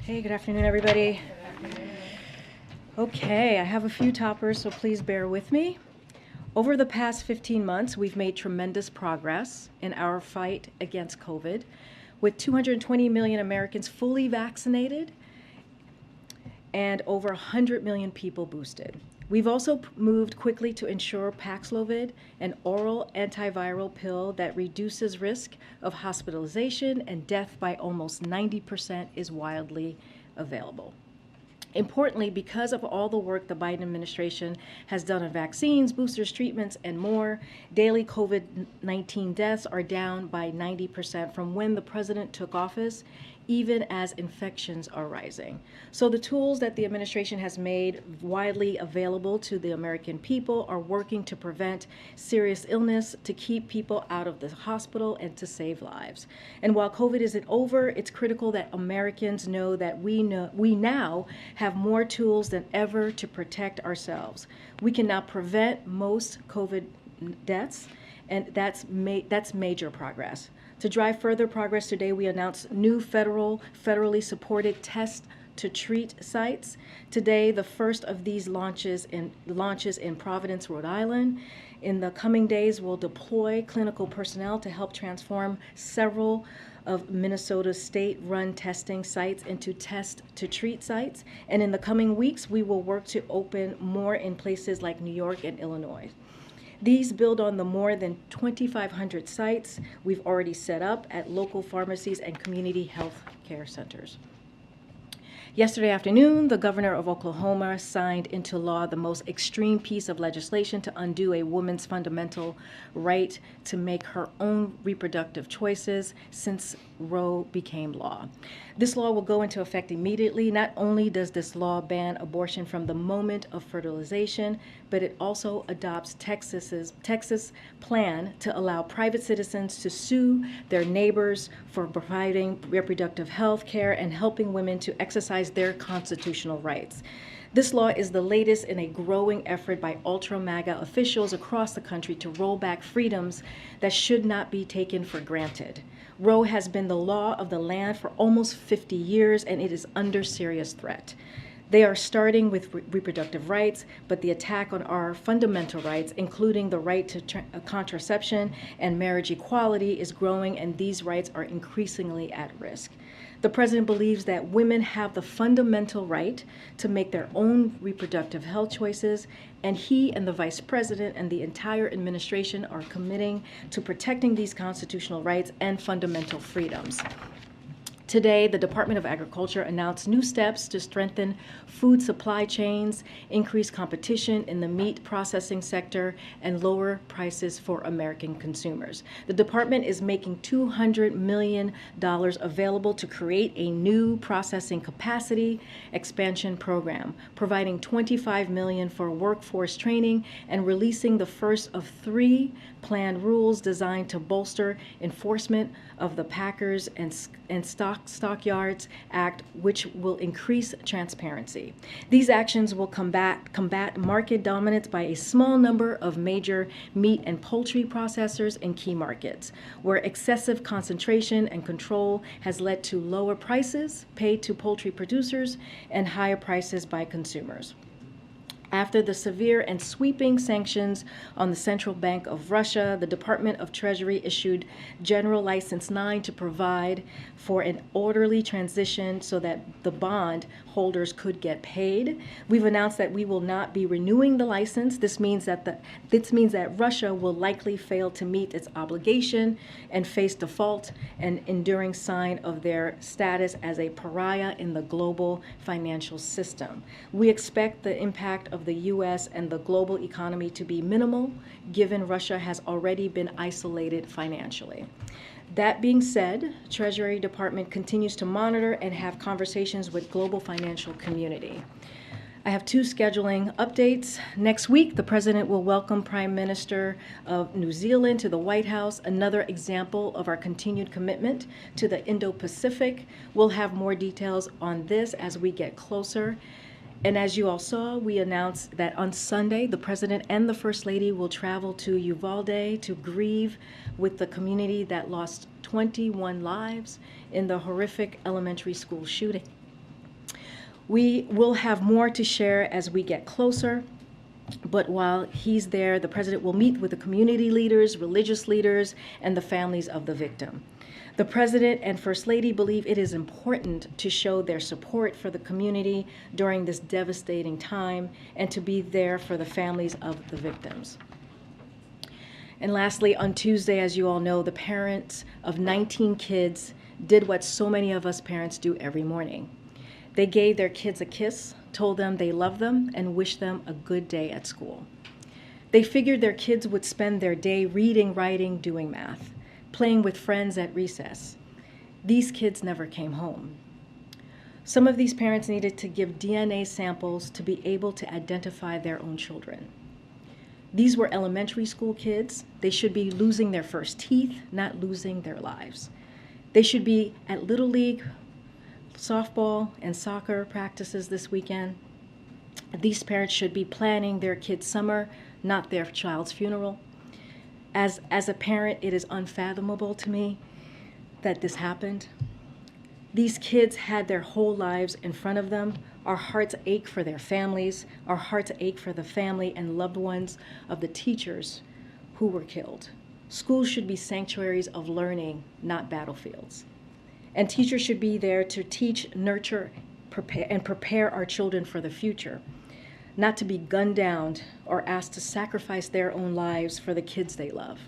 Hey, good afternoon, everybody. Okay, I have a few toppers, so please bear with me. Over the past 15 months, we've made tremendous progress in our fight against COVID, with 220 million Americans fully vaccinated and over 100 million people boosted. We've also moved quickly to ensure Paxlovid, an oral antiviral pill that reduces risk of hospitalization and death by almost 90%, is widely available. Importantly, because of all the work the Biden administration has done on vaccines, boosters, treatments, and more, daily COVID-19 deaths are down by 90% from when the president took office, even as infections are rising. So the tools that the administration has made widely available to the American people are working to prevent serious illness, to keep people out of the hospital, and to save lives. And while COVID isn't over, it's critical that Americans know that we now have more tools than ever to protect ourselves. We can now prevent most COVID deaths, and that's major progress. To drive further progress today, we announced new federally supported test to treat sites. Today, the first of these launches in Providence, Rhode Island. In the coming days, we'll deploy clinical personnel to help transform several of Minnesota's state-run testing sites into test to treat sites. And in the coming weeks, we will work to open more in places like New York and Illinois. These build on the more than 2,500 sites we've already set up at local pharmacies and community health care centers. Yesterday afternoon, the governor of Oklahoma signed into law the most extreme piece of legislation to undo a woman's fundamental right to make her own reproductive choices since Roe became law. This law will go into effect immediately. Not only does this law ban abortion from the moment of fertilization, but it also adopts Texas' plan to allow private citizens to sue their neighbors for providing reproductive health care and helping women to exercise their constitutional rights. This law is the latest in a growing effort by ultra-MAGA officials across the country to roll back freedoms that should not be taken for granted. Roe has been the law of the land for almost 50 years, and it is under serious threat. They are starting with reproductive rights, but the attack on our fundamental rights, including the right to contraception and marriage equality, is growing, and these rights are increasingly at risk. The president believes that women have the fundamental right to make their own reproductive health choices, and he and the vice president and the entire administration are committing to protecting these constitutional rights and fundamental freedoms. Today, the Department of Agriculture announced new steps to strengthen food supply chains, increase competition in the meat processing sector, and lower prices for American consumers. The department is making $200 million available to create a new processing capacity expansion program, providing $25 million for workforce training, and releasing the first of 3 planned rules designed to bolster enforcement of the Packers and Stockyards Act, which will increase transparency. These actions will combat market dominance by a small number of major meat and poultry processors in key markets, where excessive concentration and control has led to lower prices paid to poultry producers and higher prices by consumers. After the severe and sweeping sanctions on the Central Bank of Russia, the Department of Treasury issued General License 9 to provide for an orderly transition so that the bond holders could get paid. We've announced that we will not be renewing the license. This means that Russia will likely fail to meet its obligation and face default, an enduring sign of their status as a pariah in the global financial system. We expect the impact of the U.S. and the global economy to be minimal, given Russia has already been isolated financially. That being said, Treasury Department continues to monitor and have conversations with global financial community. I have two scheduling updates. Next week, the President will welcome Prime Minister of New Zealand to the White House, another example of our continued commitment to the Indo-Pacific. We'll have more details on this as we get closer. And as you all saw, we announced that on Sunday, the President and the First Lady will travel to Uvalde to grieve with the community that lost 21 lives in the horrific elementary school shooting. We will have more to share as we get closer, but while he's there, the President will meet with the community leaders, religious leaders, and the families of the victim. The President and First Lady believe it is important to show their support for the community during this devastating time and to be there for the families of the victims. And lastly, on Tuesday, as you all know, the parents of 19 kids did what so many of us parents do every morning. They gave their kids a kiss, told them they love them, and wished them a good day at school. They figured their kids would spend their day reading, writing, doing math, playing with friends at recess. These kids never came home. Some of these parents needed to give DNA samples to be able to identify their own children. These were elementary school kids. They should be losing their first teeth, not losing their lives. They should be at Little League, softball, and soccer practices this weekend. These parents should be planning their kids' summer, not their child's funeral. As a parent, it is unfathomable to me that this happened. These kids had their whole lives in front of them. Our hearts ache for their families. Our hearts ache for the family and loved ones of the teachers who were killed. Schools should be sanctuaries of learning, not battlefields. And teachers should be there to teach, nurture, prepare our children for the future, not to be gunned down or asked to sacrifice their own lives for the kids they love.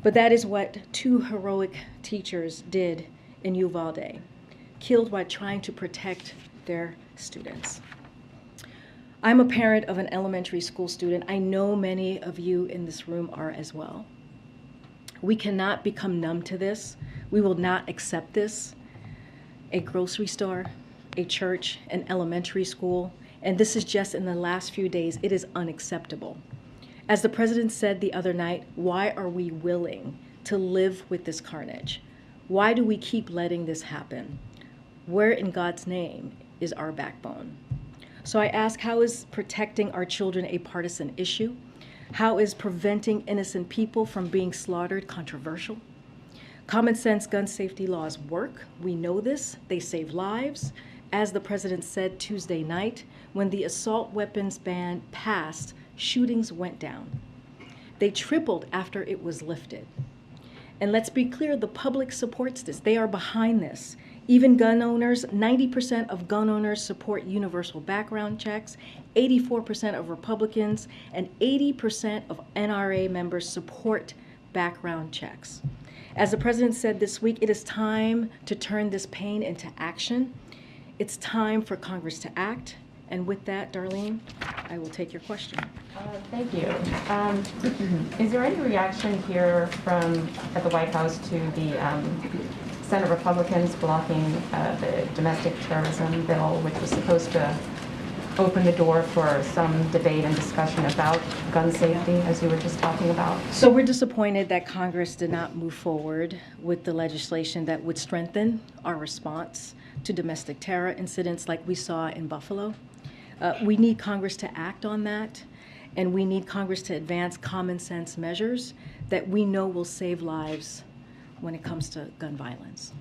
But that is what two heroic teachers did in Uvalde, killed while trying to protect their students. I'm a parent of an elementary school student. I know many of you in this room are as well. We cannot become numb to this. We will not accept this. A grocery store, a church, an elementary school, and this is just in the last few days, it is unacceptable. As the President said the other night, why are we willing to live with this carnage? Why do we keep letting this happen? Where in God's name is our backbone? So I ask, how is protecting our children a partisan issue? How is preventing innocent people from being slaughtered controversial? Common sense gun safety laws work. We know this. They save lives. As the President said Tuesday night, when the assault weapons ban passed, shootings went down. They tripled after it was lifted. And let's be clear, the public supports this. They are behind this. Even gun owners, 90% of gun owners support universal background checks, 84% of Republicans, and 80% of NRA members support background checks. As the President said this week, it is time to turn this pain into action. It's time for Congress to act. And with that, Darlene, I will take your question. Thank you. Is there any reaction here at the White House to the Senate Republicans blocking the domestic terrorism bill, which was supposed to open the door for some debate and discussion about gun safety, as you were just talking about? So we're disappointed that Congress did not move forward with the legislation that would strengthen our response to domestic terror incidents like we saw in Buffalo. We need Congress to act on that, and we need Congress to advance common sense measures that we know will save lives when it comes to gun violence.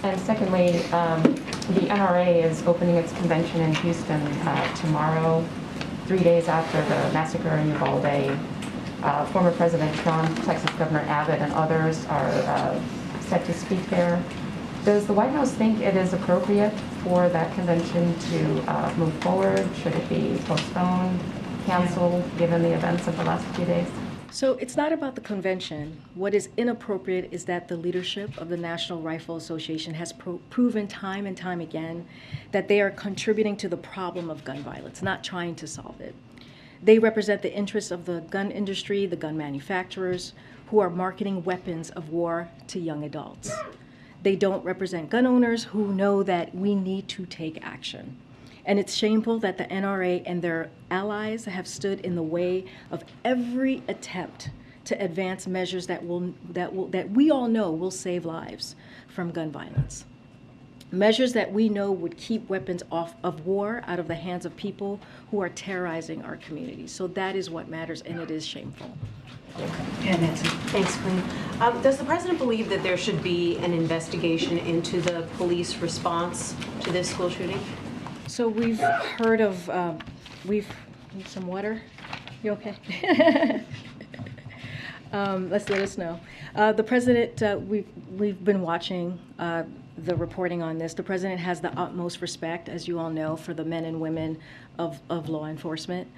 And secondly, the NRA is opening its convention in Houston tomorrow, 3 days after the massacre in Uvalde. Former President Trump, Texas Governor Abbott, and others are set to speak there. Does the White House think it is appropriate for that convention to move forward? Should it be postponed, canceled, given the events of the last few days? So it's not about the convention. What is inappropriate is that the leadership of the National Rifle Association has proven time and time again that they are contributing to the problem of gun violence, not trying to solve it. They represent the interests of the gun industry, the gun manufacturers, who are marketing weapons of war to young adults. They don't represent gun owners who know that we need to take action. And it's shameful that the NRA and their allies have stood in the way of every attempt to advance measures that we all know will save lives from gun violence. Measures that we know would keep weapons of war out of the hands of people who are terrorizing our communities. So that is what matters, and it is shameful. Thanks, Karine. Does the president believe that there should be an investigation into the police response to this school shooting? So we've heard of, need some water? You okay? Let us know. The president, we've been watching the reporting on this. The president has the utmost respect, as you all know, for the men and women of law enforcement.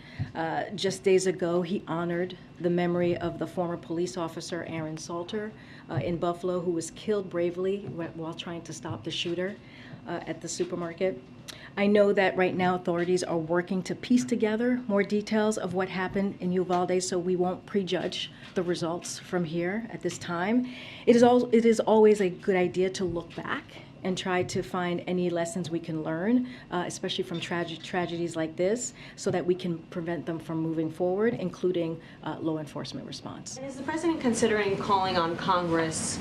Just days ago, he honored the memory of the former police officer, Aaron Salter, in Buffalo, who was killed bravely while trying to stop the shooter at the supermarket. I know that right now authorities are working to piece together more details of what happened in Uvalde, so we won't prejudge the results from here at this time. It is always a good idea to look back and try to find any lessons we can learn, especially from tragedies like this, so that we can prevent them from moving forward, including law enforcement response. And is the president considering calling on Congress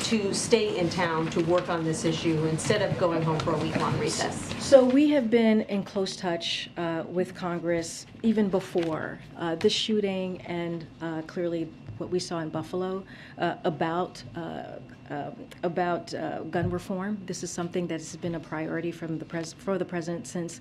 to stay in town to work on this issue instead of going home for a week-long recess? So we have been in close touch with Congress even before this shooting and clearly what we saw in Buffalo about gun reform. This is something that has been a priority for the president since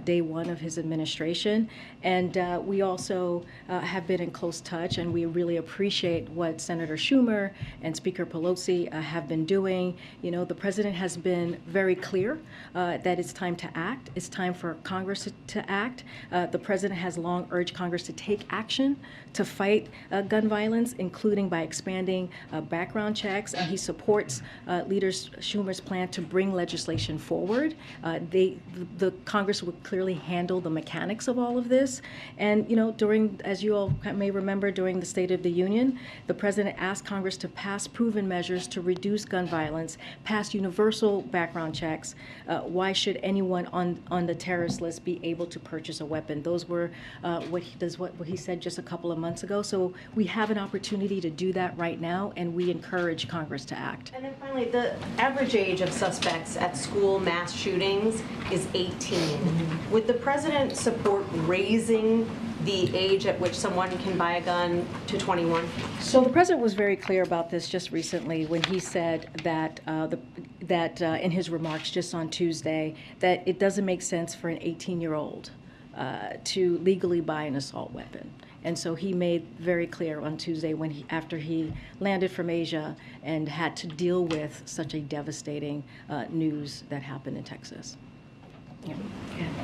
day one of his administration. And we also have been in close touch, and we really appreciate what Senator Schumer and Speaker Pelosi have been doing. You know, the president has been very clear that it's time to act. It's time for Congress to act. The president has long urged Congress to take action to fight gun violence, including by expanding background checks. And he supports Leader Schumer's plan to bring legislation forward. The Congress would clearly handle the mechanics of all of this. And, you know, as you all may remember, during the State of the Union, the president asked Congress to pass proven measures to reduce gun violence, pass universal background checks. Why should anyone on the terrorist list be able to purchase a weapon? Those were what he said just a couple of months ago. So we have an opportunity to do that right now, and we encourage Congress to act. And then finally, the average age of suspects at school mass shootings is 18. Mm-hmm. Would the president support raising the age at which someone can buy a gun to 21? So the president was very clear about this just recently when he said that in his remarks just on Tuesday that it doesn't make sense for an 18-year-old to legally buy an assault weapon. And so he made very clear on Tuesday after he landed from Asia and had to deal with such a devastating news that happened in Texas. Yeah.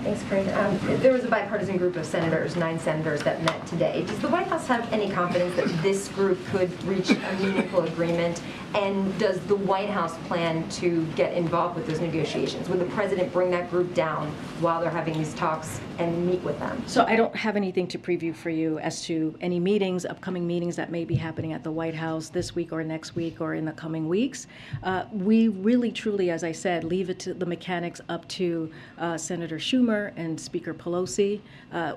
Thanks, Karine. There was a bipartisan group of senators, 9 senators, that met today. Does the White House have any confidence that this group could reach a meaningful agreement? And does the White House plan to get involved with those negotiations? Would the president bring that group down while they're having these talks and meet with them? So I don't have anything to preview for you as to any meetings, upcoming meetings that may be happening at the White House this week or next week or in the coming weeks. We really, truly, as I said, leave it to the mechanics up to Senator Schumer and Speaker Pelosi.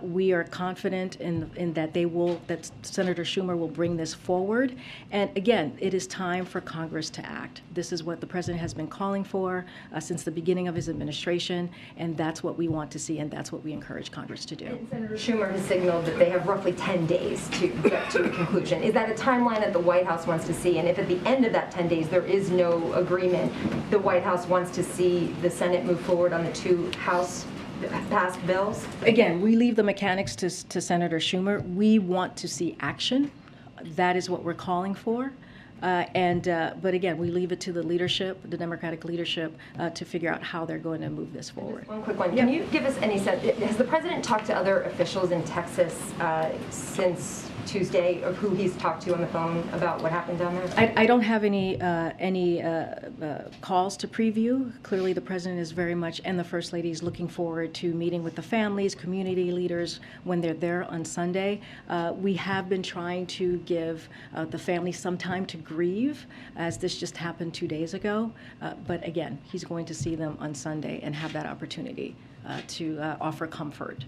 We are confident in that that Senator Schumer will bring this forward. And again, it is time for Congress to act. This is what the president has been calling for since the beginning of his administration, and that's what we want to see, and that's what we encourage Congress to do. And Senator Schumer has signaled that they have roughly 10 days to get to a conclusion. Is that a timeline that the White House wants to see? And if at the end of that 10 days there is no agreement, the White House wants to see the Senate move forward on the 2 House passed bills? Again, we leave the mechanics to Senator Schumer. We want to see action. That is what we're calling for But again, we leave it to the leadership, the Democratic leadership, to figure out how they're going to move this forward. One quick one. Can you give us any sense, has the president talked to other officials in Texas since Tuesday of who he's talked to on the phone about what happened down there? I don't have any calls to preview. Clearly, the president is very much, and the first lady is looking forward to meeting with the families, community leaders when they're there on Sunday. We have been trying to give the family some time to grieve, as this just happened 2 days ago. But again, he's going to see them on Sunday and have that opportunity to offer comfort.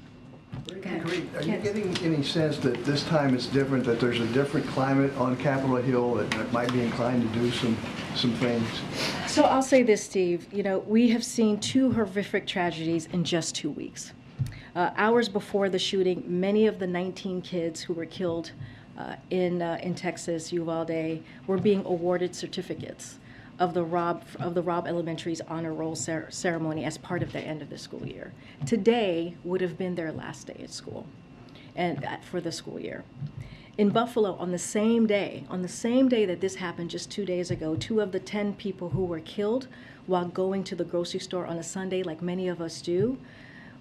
Karine, are you getting any sense that this time it's different, that there's a different climate on Capitol Hill that might be inclined to do some things? So I'll say this, Steve. You know, we have seen 2 horrific tragedies in just 2 weeks. Hours before the shooting, many of the 19 kids who were killed in Texas, Uvalde, were being awarded certificates of the Robb Elementary's honor roll ceremony as part of the end of the school year. Today would have been their last day at school, and for the school year. In Buffalo, on the same day that this happened just 2 days ago, 2 of the 10 people who were killed while going to the grocery store on a Sunday, like many of us do,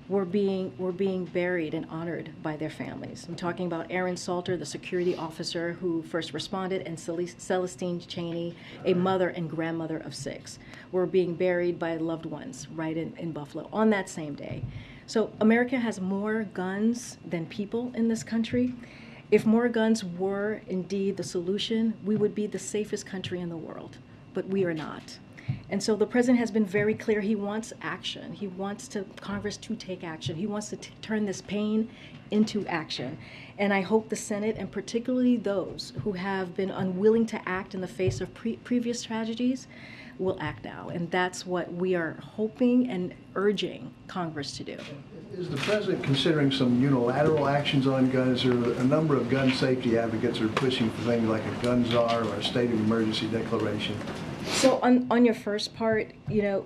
were being buried and honored by their families. I'm talking about Aaron Salter, the security officer who first responded, and Celestine Cheney, a mother and grandmother of 6, were being buried by loved ones right in Buffalo on that same day. So America has more guns than people in this country. If more guns were indeed the solution, we would be the safest country in the world, but we are not. And so the president has been very clear. He wants action. He wants Congress to take action. He wants to turn this pain into action. And I hope the Senate, and particularly those who have been unwilling to act in the face of previous tragedies, will act now. And that's what we are hoping and urging Congress to do. Is the president considering some unilateral actions on guns? There are a number of gun safety advocates who are pushing for things like a gun czar or a state of emergency declaration. So on your first part, you know,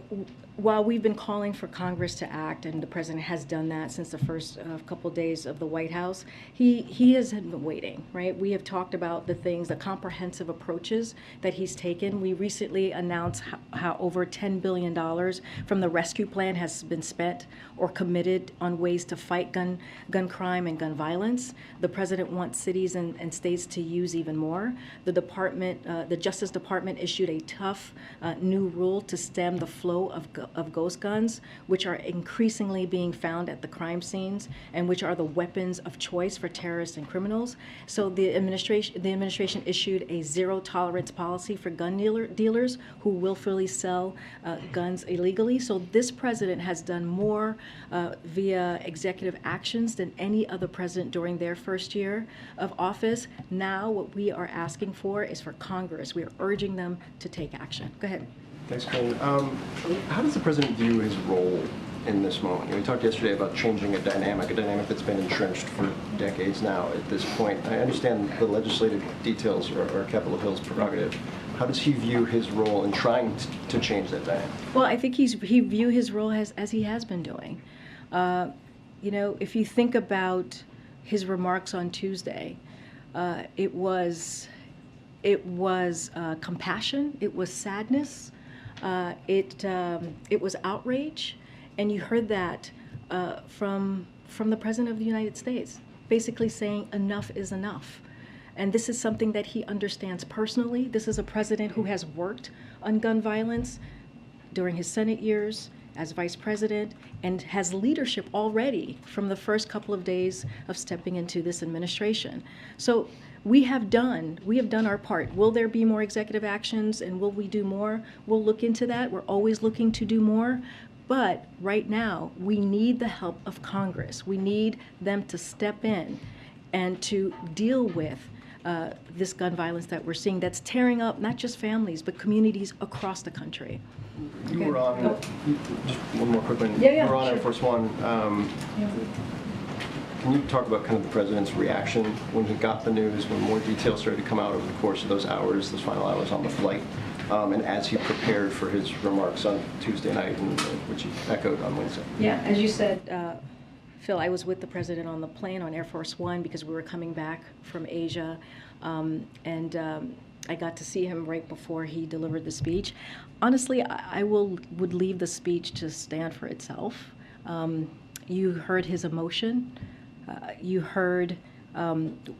while we've been calling for Congress to act, and the president has done that since the first couple of days of the White House, he has been waiting, right? We have talked about the comprehensive approaches that he's taken. We recently announced how over $10 billion from the rescue plan has been spent or committed on ways to fight gun crime and gun violence. The president wants cities and states to use even more. The Justice Department issued a tough new rule to stem the flow of ghost guns, which are increasingly being found at the crime scenes and which are the weapons of choice for terrorists and criminals. So the administration issued a zero-tolerance policy for gun dealers who willfully sell guns illegally. So this president has done more via executive actions than any other president during their first year of office. Now what we are asking for is for Congress. We are urging them to take action. Go ahead. Thanks, Karine. How does the president view his role in this moment? You know, we talked yesterday about changing a dynamic that's been entrenched for decades now at this point. I understand the legislative details are Capitol Hill's prerogative. How does he view his role in trying to change that dynamic? Well, I think he view his role as he has been doing. You know, if you think about his remarks on Tuesday, it was compassion, it was sadness, it was outrage, and you heard that from the President of the United States, basically saying enough is enough. And this is something that he understands personally. This is a president who has worked on gun violence during his Senate years as vice president and has leadership already from the first couple of days of stepping into this administration. So we have done our part. Will there be more executive actions, and will we do more? We'll look into that. We're always looking to do more. But right now, we need the help of Congress. We need them to step in and to deal with this gun violence that we're seeing that's tearing up not just families, but communities across the country. You were on, just one more quick one. Yeah, you were on sure. Air Force One. Can you talk about kind of the president's reaction when he got the news, when more details started to come out over the course of those hours, those final hours on the flight, and as he prepared for his remarks on Tuesday night, which he echoed on Wednesday? Yeah, as you said, Phil, I was with the president on the plane on Air Force One because we were coming back from Asia, and I got to see him right before he delivered the speech. Honestly, would leave the speech to stand for itself. You heard his emotion. You heard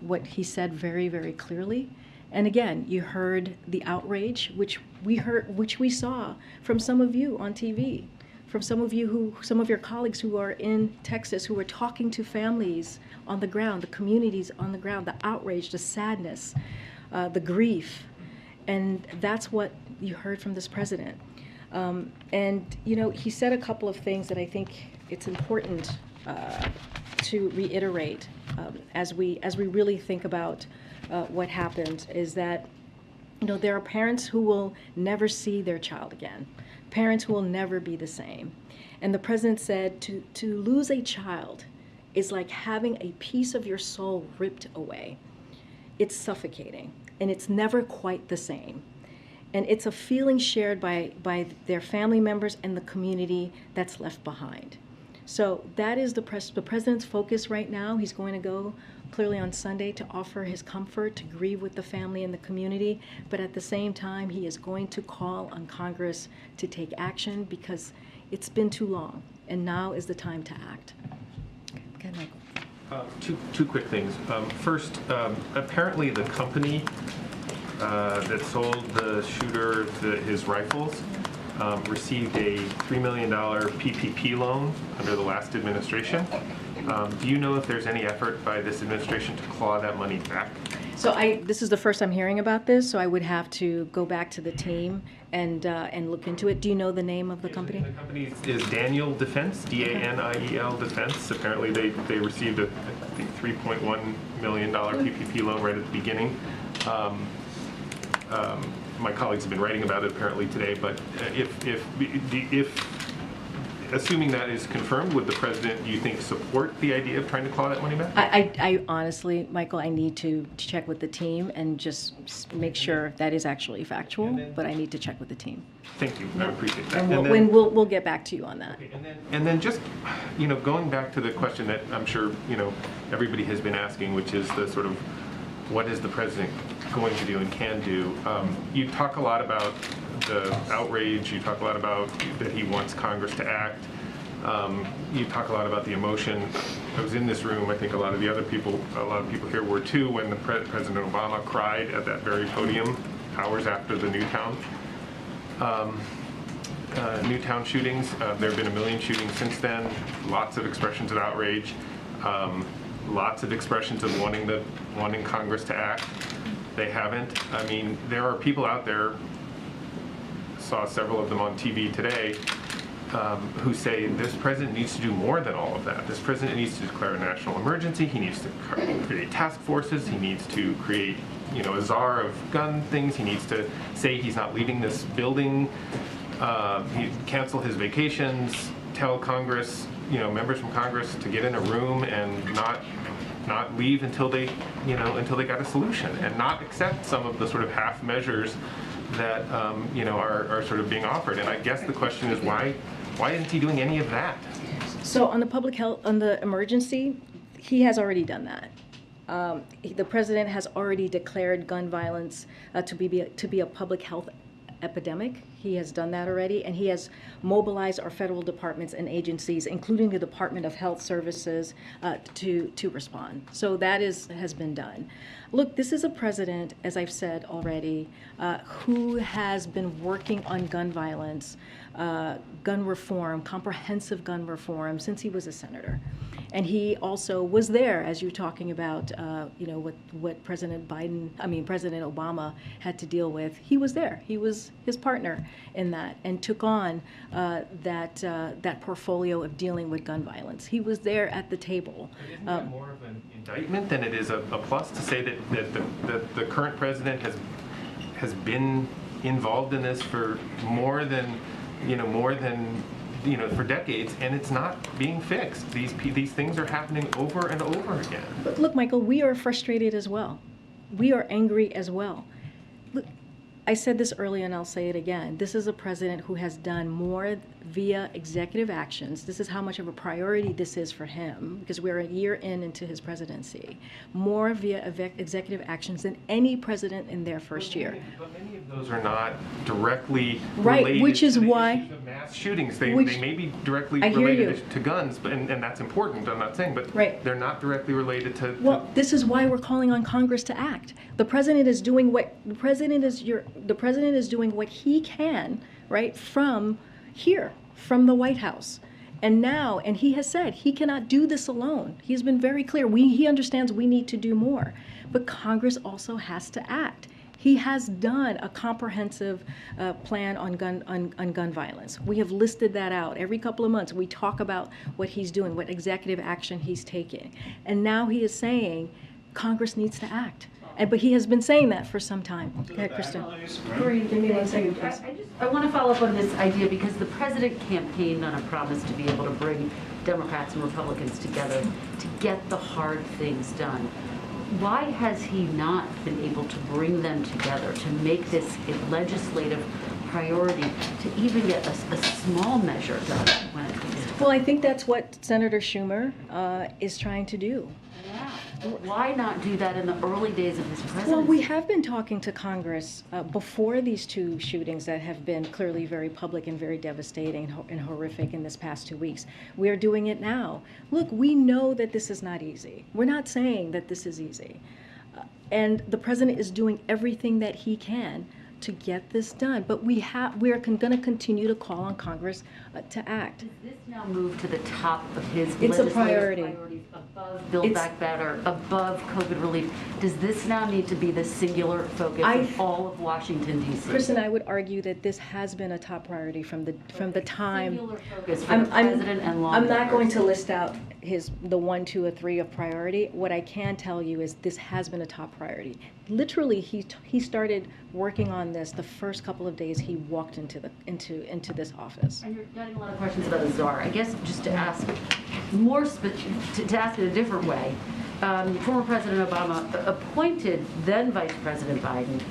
what he said very, very clearly. And again, you heard the outrage, which we saw from some of you on TV, from some of your colleagues who are in Texas, who are talking to families on the ground, the communities on the ground, the outrage, the sadness, the grief. And that's what you heard from this president. And he said a couple of things that I think it's important to reiterate as we really think about what happened, is that there are parents who will never see their child again, parents who will never be the same. And the president said to lose a child is like having a piece of your soul ripped away. It's suffocating, and it's never quite the same. And it's a feeling shared by their family members and the community that's left behind. So that is the president's focus right now. He's going to go clearly on Sunday to offer his comfort, to grieve with the family and the community. But at the same time, he is going to call on Congress to take action, because it's been too long, and now is the time to act. Okay, Michael. Two quick things. First, apparently the company that sold the shooter his rifles received a $3 million PPP loan under the last administration. Do you know if there's any effort by this administration to claw that money back? So this is the first I'm hearing about this, so I would have to go back to the team and look into it. Do you know the name of the company? The company is Daniel Defense, D-A-N-I-E-L Defense. Apparently they received a I think $3.1 million PPP loan right at the beginning. My colleagues have been writing about it apparently today, but if assuming that is confirmed, would the president, do you think, support the idea of trying to claw that money back? I honestly, Michael, I need to check with the team and just make sure that is actually factual, but I need to check with the team. Thank you, I appreciate that. And we'll get back to you on that. Okay, and then just, going back to the question that I'm sure, everybody has been asking, which is the sort of, what is the president going to do and can do? You talk a lot about the outrage, you talk a lot about that he wants Congress to act. You talk a lot about the emotion. I was in this room, I think a lot of people here were too, when President Obama cried at that very podium hours after the Newtown shootings. There have been 1 million shootings since then, lots of expressions of outrage, lots of expressions of wanting Congress to act. They haven't. I mean, there are people out there, saw several of them on TV today, who say this president needs to do more than all of that. This president needs to declare a national emergency. He needs to create task forces. He needs to create, a czar of gun things. He needs to say he's not leaving this building. He cancel his vacations. Tell Congress, members from Congress to get in a room and not leave until they got a solution, and not accept some of the sort of half measures that are sort of being offered. And I guess the question is why isn't he doing any of that? So on the public health, on the emergency, he has already done that. The president has already declared gun violence to be a public health epidemic. He has done that already, and he has mobilized our federal departments and agencies, including the Department of Health Services, to respond. So that has been done. Look, this is a president, as I've said already, who has been working on gun violence, gun reform, comprehensive gun reform, since he was a senator. And he also was there, as you're talking about, what President Obama had to deal with. He was there. He was his partner in that, and took on that portfolio of dealing with gun violence. He was there at the table. But isn't that more of an indictment than it is a plus to say that the current president has been involved in this for more than for decades, and it's not being fixed. These things are happening over and over again. But look, Michael, we are frustrated as well. We are angry as well. Look, I said this earlier and I'll say it again. This is a president who has done more via executive actions. This is how much of a priority this is for him, because we're a year into his presidency. More via executive actions than any president in their first year. But many of those are not directly Right, related which is to the why- issues of mass shootings. They which- may be directly I hear related you. to guns, but, and that's important, I'm not saying, but Right. they're not directly related to... Well, this is why we're calling on Congress to act. The president is doing what the president is doing what he can, right, from here, from the White House. And now, and he has said he cannot do this alone. He has been very clear. He understands we need to do more. But Congress also has to act. He has done a comprehensive plan on gun violence. We have listed that out. Every couple of months, we talk about what he's doing, what executive action he's taking. And now he is saying Congress needs to act. But he has been saying that for some time. Go ahead, Kristen. Karine, Give me 1 second, please. I want to follow up on this idea because the president campaigned on a promise to be able to bring Democrats and Republicans together to get the hard things done. Why has he not been able to bring them together, to make this a legislative priority, to even get a small measure done when it comes to... Well, I think that's what Senator Schumer is trying to do. Yeah. Why not do that in the early days of his presidency? Well, we have been talking to Congress before these two shootings that have been clearly very public and very devastating and horrific in this past 2 weeks. We are doing it now. Look, we know that this is not easy. We're not saying that this is easy. And the president is doing everything that he can to get this done. But we are going to continue to call on Congress to act. Does this now move to the top of his It's a legislative priority. priorities above Build Back Better, above COVID relief? Does this now need to be the singular focus of all of Washington, D.C.? Kristen, I would argue that this has been a top priority from the time. Singular focus for the president and lawmakers. I'm not going to list out the 1, 2, or 3 of priority. What I can tell you is this has been a top priority. Literally, he started working on this the first couple of days he walked into this office. And you're getting a lot of questions about the czar. I guess just to ask more, to ask it a different way, former President Obama appointed then Vice President Biden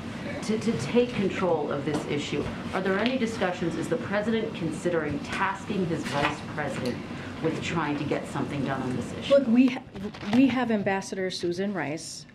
to take control of this issue. Are there any discussions? Is the president considering tasking his vice president with trying to get something done on this issue? Look, we have Ambassador Susan Rice,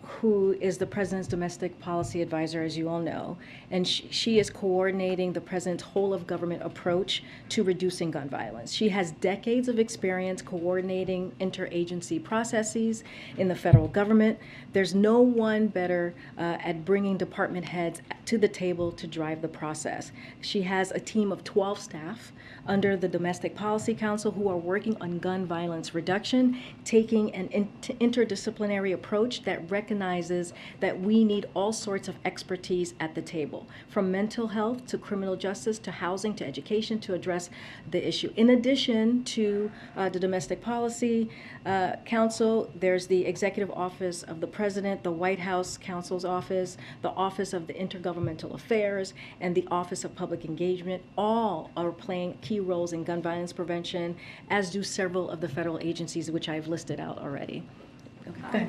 who is the president's domestic policy advisor, as you all know, and she is coordinating the president's whole of government approach to reducing gun violence. She has decades of experience coordinating interagency processes in the federal government. There's no one better at bringing department heads to the table to drive the process. She has a team of 12 staff under the Domestic Policy Council who are working on gun violence reduction, taking an interdisciplinary approach that recognizes that we need all sorts of expertise at the table, from mental health to criminal justice to housing to education, to address the issue. In addition to the Domestic Policy Council, there's the Executive Office of the President, the White House Counsel's Office, the Office of the Intergovernmental Affairs, and the Office of Public Engagement. All are playing key roles in gun violence prevention, as do several of the federal agencies, which I've listed out already.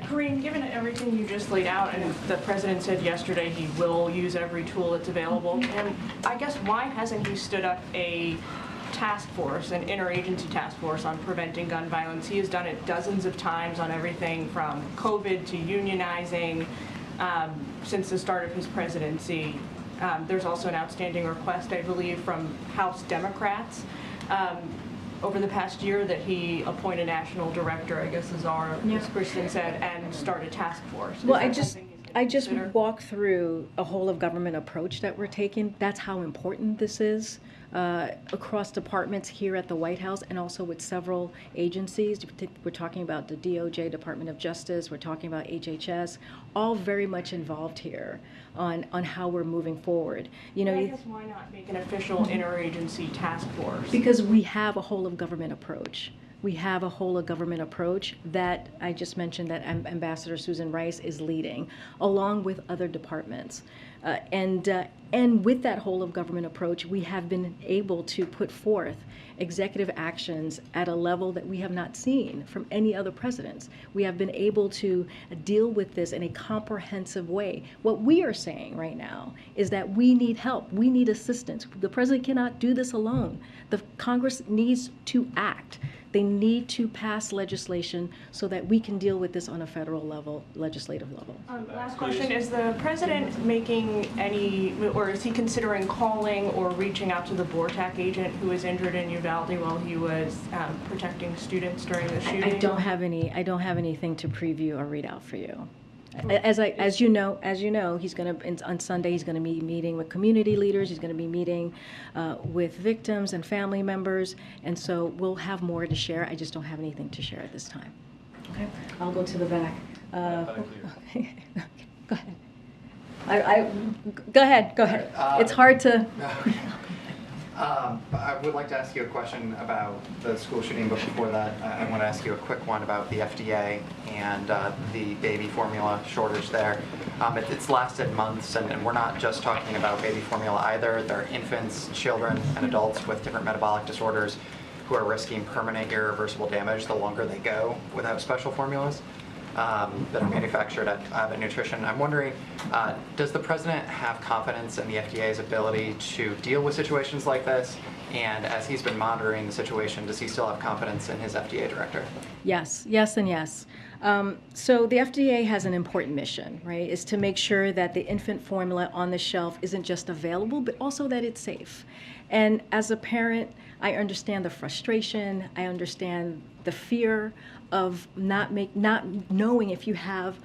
Karine, given everything you just laid out, and the president said yesterday he will use every tool that's available, and I guess why hasn't he stood up a task force, an interagency task force on preventing gun violence? He has done it dozens of times on everything from COVID to unionizing since the start of his presidency. There's also an outstanding request, I believe, from House Democrats over the past year that he appoint a national director, I guess as Kristen said, and start a task force. Well, I just walked through a whole of government approach that we're taking. That's how important this is across departments here at the White House and also with several agencies. We're talking about the DOJ, Department of Justice, we're talking about HHS, all very much involved here on how we're moving forward. You know, I guess why not make an official interagency task force? Because we have a whole of government approach. We have a whole of government approach that I just mentioned that Ambassador Susan Rice is leading, along with other departments. And with that whole of government approach, we have been able to put forth executive actions at a level that we have not seen from any other presidents. We have been able to deal with this in a comprehensive way. What we are saying right now is that we need help. We need assistance. The president cannot do this alone. The Congress needs to act. They need to pass legislation so that we can deal with this on a federal level, legislative level. Last question, is the president making any, or is he considering calling or reaching out to the BORTAC agent who was injured in Uvalde while he was protecting students during the shooting? I don't have anything to preview or read out for you. As you know, he's going to, on Sunday, he's going to be meeting with community leaders. He's going to be meeting with victims and family members. And so we'll have more to share. I just don't have anything to share at this time. Okay, I'll go to the back. Okay. Go ahead. Go ahead. It's hard to. I would like to ask you a question about the school shooting, but before that, I want to ask you a quick one about the FDA and the baby formula shortage there. It's lasted months, and we're not just talking about baby formula either. There are infants, children, and adults with different metabolic disorders who are risking permanent irreversible damage the longer they go without special formulas that are manufactured at Abbott Nutrition. I'm wondering, does the president have confidence in the FDA's ability to deal with situations like this? And as he's been monitoring the situation, does he still have confidence in his FDA director? Yes, yes, and yes. So the FDA has an important mission, right? Is to make sure that the infant formula on the shelf isn't just available, but also that it's safe. And as a parent, I understand the frustration. I understand the fear of not knowing if you have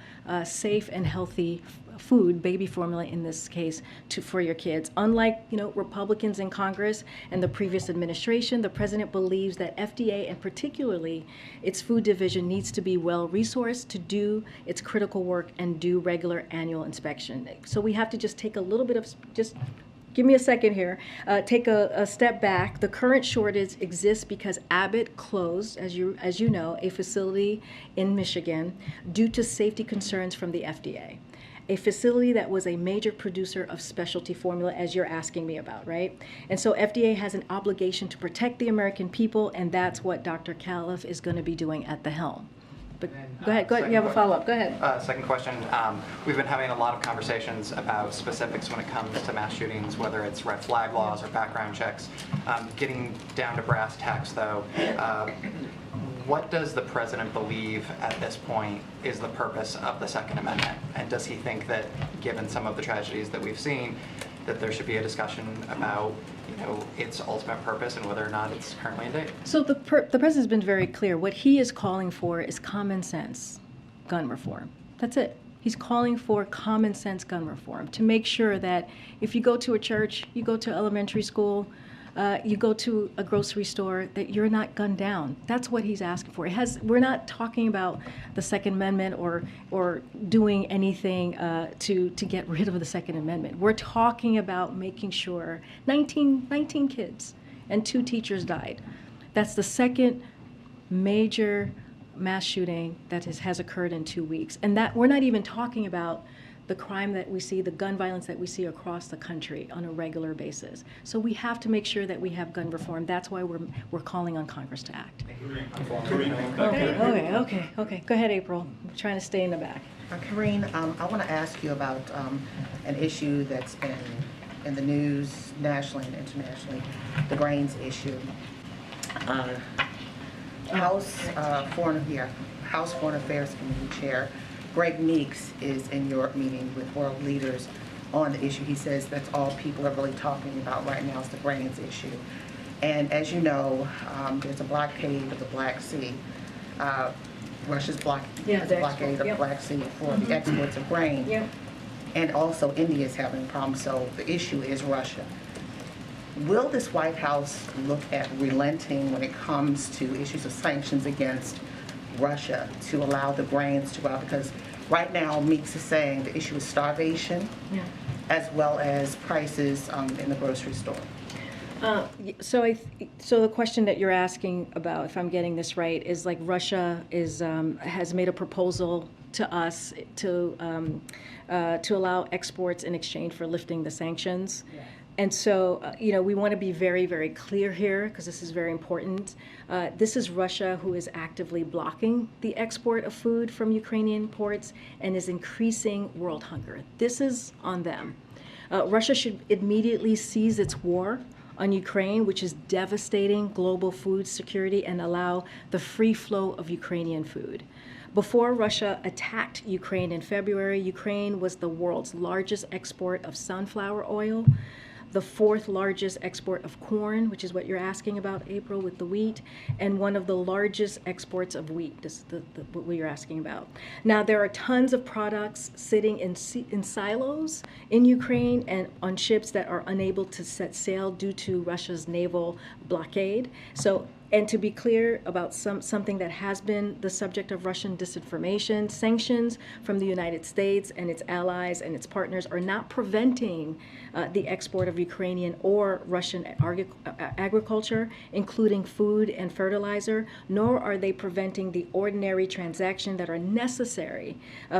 safe and healthy food, baby formula in this case, for your kids. Unlike Republicans in Congress and the previous administration, the president believes that FDA and particularly its food division needs to be well resourced to do its critical work and do regular annual inspection. So we have to just take a little bit of give me a second here. Take a step back. The current shortage exists because Abbott closed, as you know, a facility in Michigan due to safety concerns from the FDA. A facility that was a major producer of specialty formula, as you're asking me about, right? And so FDA has an obligation to protect the American people, and that's what Dr. Califf is going to be doing at the helm. But go ahead. You have a follow-up. Go ahead. Second question. We've been having a lot of conversations about specifics when it comes to mass shootings, whether it's red flag laws or background checks. Getting down to brass tacks, though, what does the president believe at this point is the purpose of the Second Amendment? And does he think that, given some of the tragedies that we've seen, that there should be a discussion about its ultimate purpose and whether or not it's currently in date? So the president's been very clear. What he is calling for is common sense gun reform. That's it. He's calling for common sense gun reform to make sure that if you go to a church, you go to elementary school, you go to a grocery store, that you're not gunned down. That's what he's asking for. We're not talking about the Second Amendment or doing anything to get rid of the Second Amendment. We're talking about making sure 19 kids and 2 teachers died. That's the second major mass shooting that has occurred in 2 weeks. And that we're not even talking about the crime that we see, the gun violence that we see across the country on a regular basis. So we have to make sure that we have gun reform. That's why we're calling on Congress to act. Okay. Go ahead, April. I'm trying to stay in the back. Karine, I want to ask you about an issue that's been in the news nationally and internationally, the grains issue. House Foreign Affairs Committee Chair Greg Meeks is in New York meeting with world leaders on the issue. He says that's all people are really talking about right now is the grains issue. And as you know, there's a blockade of the Black Sea. Russia's blockade of the Black Sea for the exports of grain. Yep. And also India is having a problem, so the issue is Russia. Will this White House look at relenting when it comes to issues of sanctions against Russia to allow the grains to go out? Because right now, Meeks is saying the issue is starvation, as well as prices in the grocery store. So the question that you're asking about, if I'm getting this right, is like Russia has made a proposal to us to allow exports in exchange for lifting the sanctions. Yeah. And so, we want to be very, very clear here because this is very important. This is Russia who is actively blocking the export of food from Ukrainian ports and is increasing world hunger. This is on them. Russia should immediately cease its war on Ukraine, which is devastating global food security, and allow the free flow of Ukrainian food. Before Russia attacked Ukraine in February, Ukraine was the world's largest export of sunflower oil, the fourth largest export of corn, which is what you're asking about, April, with the wheat, and one of the largest exports of wheat, this is what you're asking about. Now, there are tons of products sitting in silos in Ukraine and on ships that are unable to set sail due to Russia's naval blockade. So, and to be clear about something that has been the subject of Russian disinformation, sanctions from the United States and its allies and its partners are not preventing the export of Ukrainian or Russian agriculture, including food and fertilizer, nor are they preventing the ordinary transactions that are necessary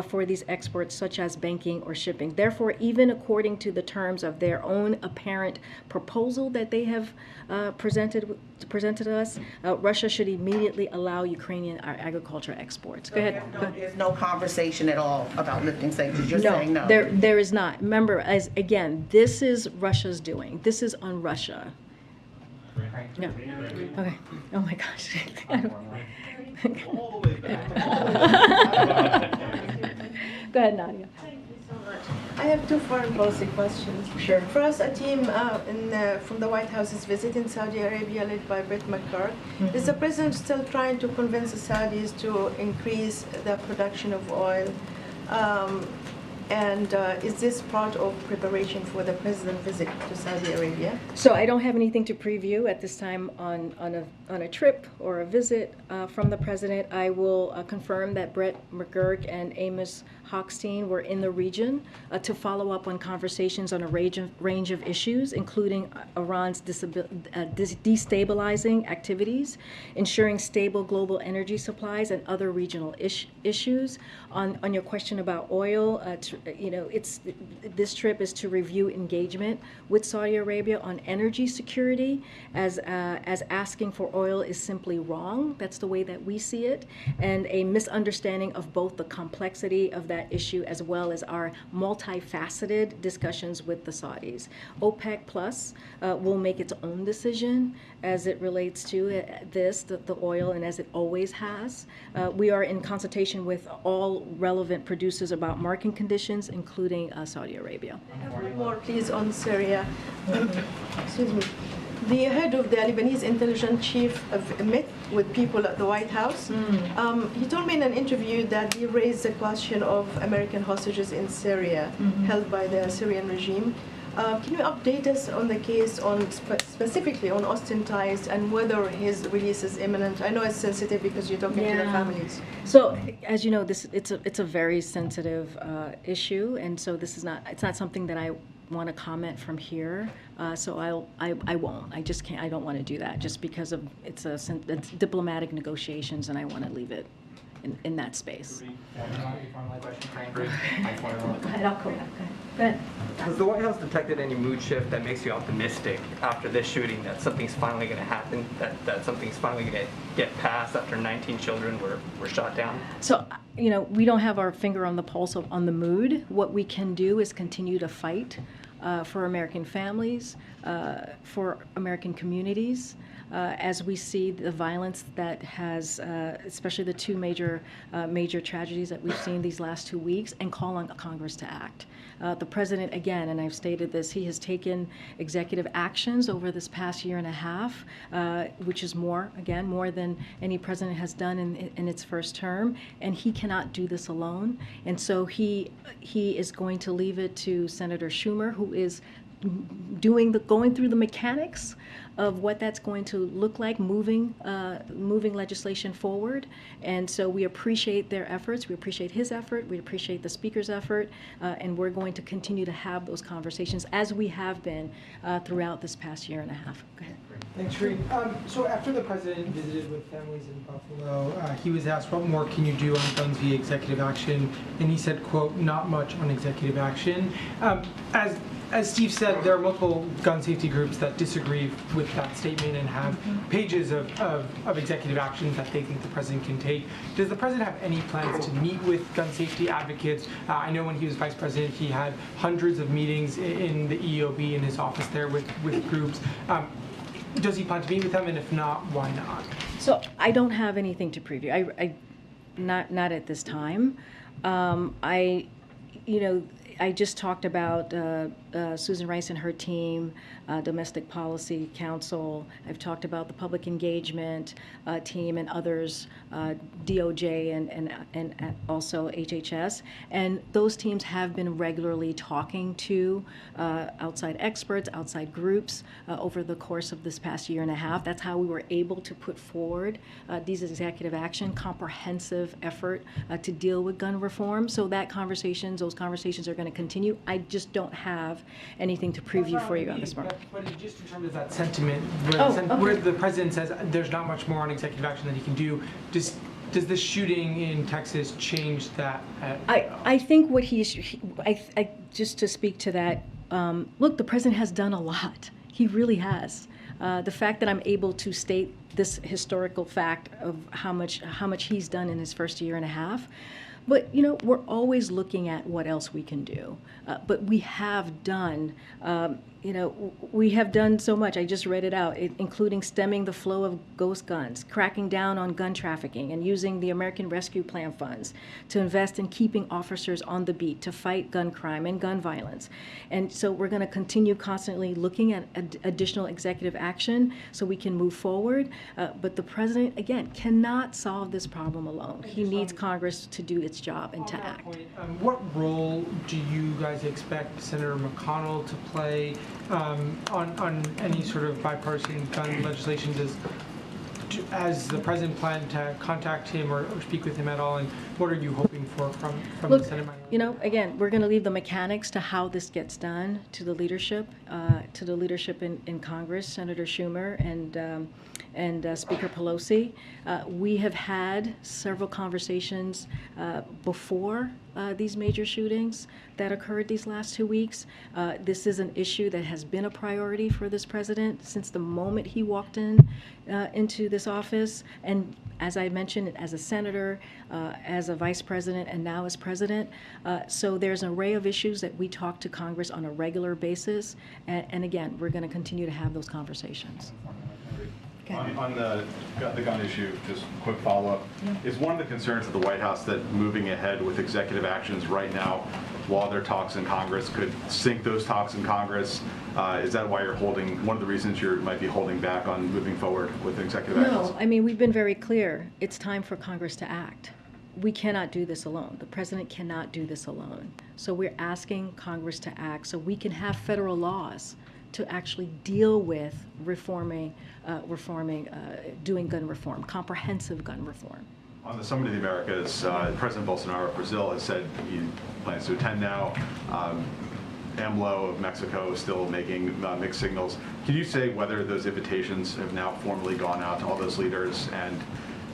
for these exports, such as banking or shipping. Therefore, even according to the terms of their own apparent proposal that they have presented to us, Russia should immediately allow Ukrainian agriculture exports. Go ahead. There's no conversation at all about lifting sanctions. You're saying no. There is not. Remember, again, this is Russia's doing. This is on Russia. No. Okay. Oh my gosh. All the way back. Go ahead, Nadia. I have two foreign policy questions. Sure. First, a team from the White House is visiting Saudi Arabia led by Brett McGurk. Mm-hmm. Is the president still trying to convince the Saudis to increase the production of oil? And is this part of preparation for the president's visit to Saudi Arabia? So I don't have anything to preview at this time on a trip or a visit from the president. I will confirm that Brett McGurk and Amos Hochstein were in the region to follow up on conversations on a range of issues, including Iran's destabilizing activities, ensuring stable global energy supplies, and other regional issues. On your question about oil, this trip is to review engagement with Saudi Arabia on energy security, as asking for oil is simply wrong. That's the way that we see it, and a misunderstanding of both the complexity of that issue as well as our multifaceted discussions with the Saudis. OPEC Plus will make its own decision as it relates to the oil, and as it always has. We are in consultation with all relevant producers about market conditions, including Saudi Arabia. One more, please, on Syria. Excuse me. The head of the Lebanese intelligence chief met with people at the White House. He told me in an interview that he raised the question of American hostages in Syria held by the Syrian regime. Can you update us on the case, specifically on Austin ties, and whether his release is imminent? I know it's sensitive because you're talking to the families. So, as you know, it's a very sensitive issue, and so it's not something that I want to comment from here. So I won't. I just can't. I don't want to do that just because of it's diplomatic negotiations, and I want to leave it in that space. Go ahead. Has the White House detected any mood shift that makes you optimistic after this shooting that something's finally going to happen, that something's finally going to get passed after 19 children were shot down? So, we don't have our finger on the pulse on the mood. What we can do is continue to fight for American families, for American communities, as we see the violence that has, especially the two major tragedies that we've seen these last 2 weeks, and call on Congress to act. The president, again, and I've stated this, he has taken executive actions over this past year and a half, which is more than any president has done in its first term, and he cannot do this alone. And so he is going to leave it to Senator Schumer, who is going through the mechanics of what that's going to look like, moving legislation forward. And so we appreciate their efforts, we appreciate his effort, we appreciate the speaker's effort, and we're going to continue to have those conversations as we have been throughout this past year and a half. Go ahead. Thanks, Karine. So after the president visited with families in Buffalo, he was asked, what more can you do on guns via executive action? And he said, quote, not much on executive action. As Steve said, there are multiple gun safety groups that disagree with that statement and have pages of executive actions that they think the president can take. Does the president have any plans to meet with gun safety advocates? I know when he was vice president, he had hundreds of meetings in the EOB in his office there with groups. Does he plan to meet with them, and if not, why not? So I don't have anything to preview. Not at this time. I just talked about Susan Rice and her team, Domestic Policy Council. I've talked about the public engagement team and others, DOJ and also HHS. And those teams have been regularly talking to outside experts, outside groups over the course of this past year and a half. That's how we were able to put forward these executive action, comprehensive effort to deal with gun reform. So those conversations are going to continue. I just don't have anything to preview for you on this one. But just in terms of that sentiment, where the president says there's not much more on executive action that he can do, does this shooting in Texas change that? I think what just to speak to that, look, the president has done a lot. He really has. The fact that I'm able to state this historical fact of how much he's done in his first year and a half. But, we're always looking at what else we can do. But we have done, we have done so much. I just read it out, including stemming the flow of ghost guns, cracking down on gun trafficking, and using the American Rescue Plan funds to invest in keeping officers on the beat to fight gun crime and gun violence. And so we're going to continue constantly looking at additional executive action so we can move forward. But the president, again, cannot solve this problem alone. He needs Congress to do its job and to act. What role do you guys expect Senator McConnell to play on any sort of bipartisan gun legislation? Has the president planned to contact him or speak with him at all? And what are you hoping for from the Senate minority? Again, we're going to leave the mechanics to how this gets done to the leadership in Congress, Senator Schumer and Speaker Pelosi. We have had several conversations before these major shootings that occurred these last 2 weeks. This is an issue that has been a priority for this president since the moment he walked into this office. And as I mentioned, as a senator, as a vice president, and now as president. So there's an array of issues that we talk to Congress on a regular basis. And again, we're going to continue to have those conversations. On the gun issue, just a quick follow-up. Is one of the concerns of the White House that moving ahead with executive actions right now while there are talks in Congress could sink those talks in Congress? Is that why you're one of the reasons you might be holding back on moving forward with executive actions? No, I mean, we've been very clear. It's time for Congress to act. We cannot do this alone. The president cannot do this alone. So we're asking Congress to act so we can have federal laws to actually deal with doing gun reform, comprehensive gun reform. On the Summit of the Americas, President Bolsonaro of Brazil has said he plans to attend now. AMLO of Mexico is still making mixed signals. Can you say whether those invitations have now formally gone out to all those leaders, and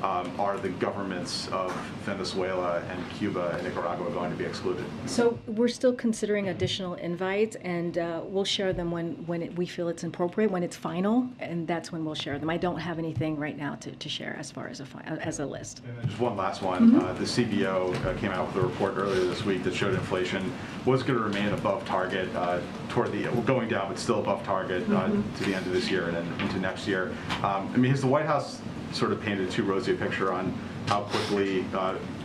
are the governments of Venezuela and Cuba and Nicaragua going to be excluded? So we're still considering additional invites, and we'll share them when we feel it's appropriate, when it's final, and that's when we'll share them. I don't have anything right now to share as far as a list. And then just one last one. The CBO came out with a report earlier this week that showed inflation was going to remain above target going down, but still above target to the end of this year and then into next year. I mean, has the White House sort of painted too rosy a picture on how quickly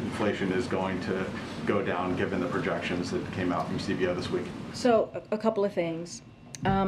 inflation is going to go down given the projections that came out from CBO this week? So a couple of things.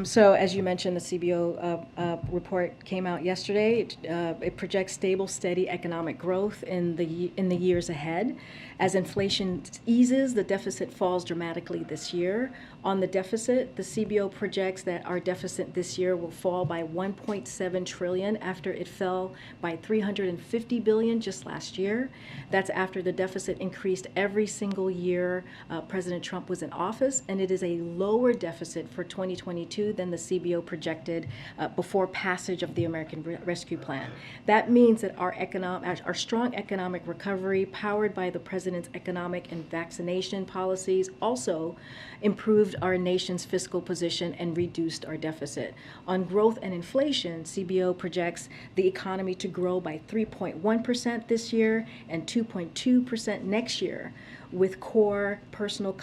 So as you mentioned, the CBO report came out yesterday. It projects stable, steady economic growth in the years ahead. As inflation eases, the deficit falls dramatically this year. On the deficit, the CBO projects that our deficit this year will fall by 1.7 trillion after it fell by 350 billion just last year. That's after the deficit increased every single year President Trump was in office, and it is a lower deficit for 2022 than the CBO projected before passage of the American Rescue Plan. That means that our strong economic recovery, powered by the President's economic and vaccination policies, also improved our nation's fiscal position and reduced our deficit. On growth and inflation, CBO projects the economy to grow by 3.1% this year and 2.2% next year, with core personal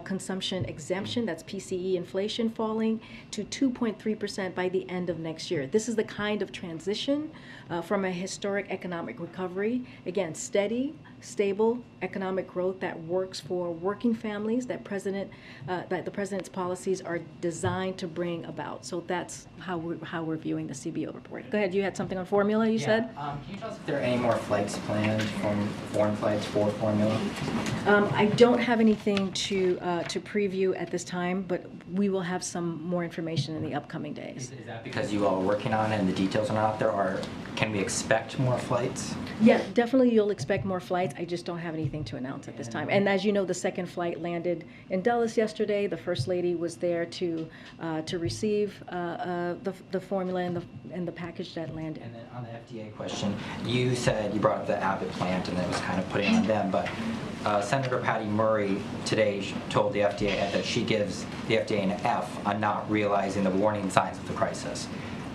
consumption exemption, that's PCE inflation, falling to 2.3% by the end of next year. This is the kind of transition from a historic economic recovery. Again, steady, stable economic growth that works for working families that the president's policies are designed to bring about. So that's how we're viewing the CBO report. Go ahead. You had something on formula. You said. Can you tell us if there are any more flights planned from foreign flights for formula? I don't have anything to preview at this time, but we will have some more information in the upcoming days. Is that because you all are working on it and the details are not out there, or can we expect more flights? Yeah, definitely you'll expect more flights. I just don't have anything to announce at this time. And as you know, the second flight landed in Dulles yesterday. The First Lady was there to receive the formula and the package that landed. And then on the FDA question, you said you brought up the Abbott plant and it was kind of putting on them, but Senator Patty Murray today told the FDA that she gives the FDA an F on not realizing the warning signs of the crisis.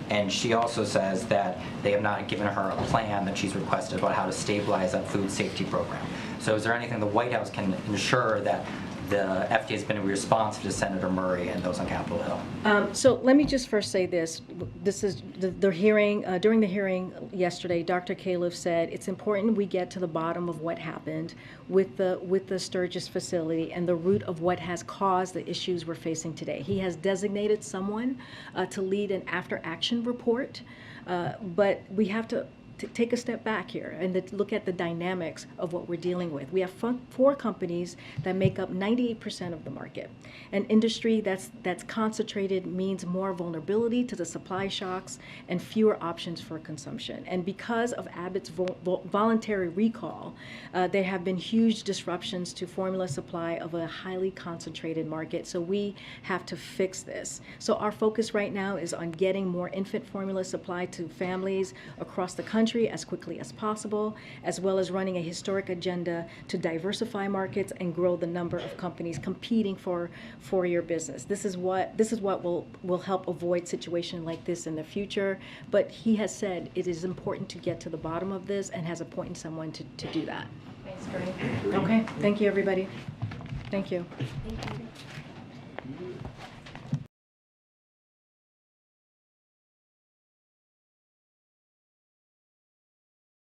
And she also says that they have not given her a plan that she's requested about how to stabilize that food safety program. So is there anything the White House can ensure that the FDA has been responsive to Senator Murray and those on Capitol Hill? So let me just first say this. This is the hearing. During the hearing yesterday, Dr. Califf said it's important we get to the bottom of what happened with the Sturgis facility and the root of what has caused the issues we're facing today. He has designated someone to lead an after-action report, but we have to take a step back here and look at the dynamics of what we're dealing with. We have 4 companies that make up 98% of the market. An industry that's concentrated means more vulnerability to the supply shocks and fewer options for consumption. And because of Abbott's voluntary recall, there have been huge disruptions to formula supply of a highly concentrated market. So we have to fix this. So our focus right now is on getting more infant formula supply to families across the country as quickly as possible, as well as running a historic agenda to diversify markets and grow the number of companies competing for your business. This is what will help avoid situations like this in the future. But he has said it is important to get to the bottom of this and has appointed someone to do that. Thanks, Karine. Okay. Thank you, everybody. Thank you. Thank you.